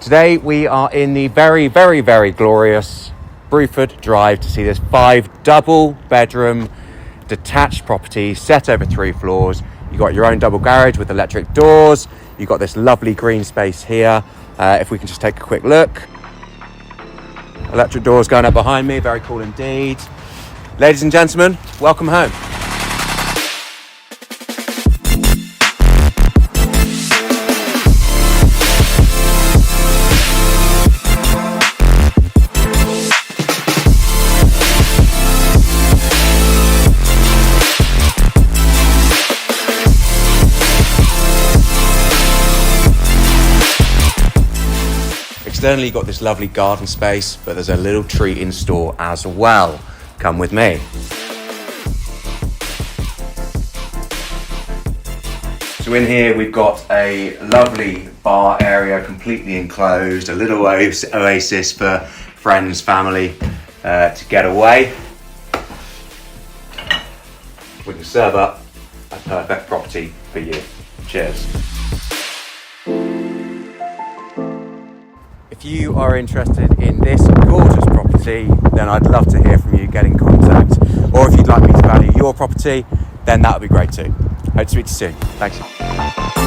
Today we are in the very, very, very glorious Bruford Drive to see this 5 double bedroom detached property set over 3 floors. You've got your own double garage with electric doors. You've got this lovely green space here. If we can just take a quick look. Electric doors going up behind me, very cool indeed. Ladies and gentlemen, welcome home. Externally, you've got this lovely garden space, but there's a little treat in store as well. Come with me. So in here, we've got a lovely bar area, completely enclosed, a little oasis for friends, family to get away. We can serve up a perfect property for you. Cheers. If you are interested in this gorgeous property, then I'd love to hear from you, get in contact. Or if you'd like me to value your property, then that would be great too. Hope to speak to you soon. Thanks.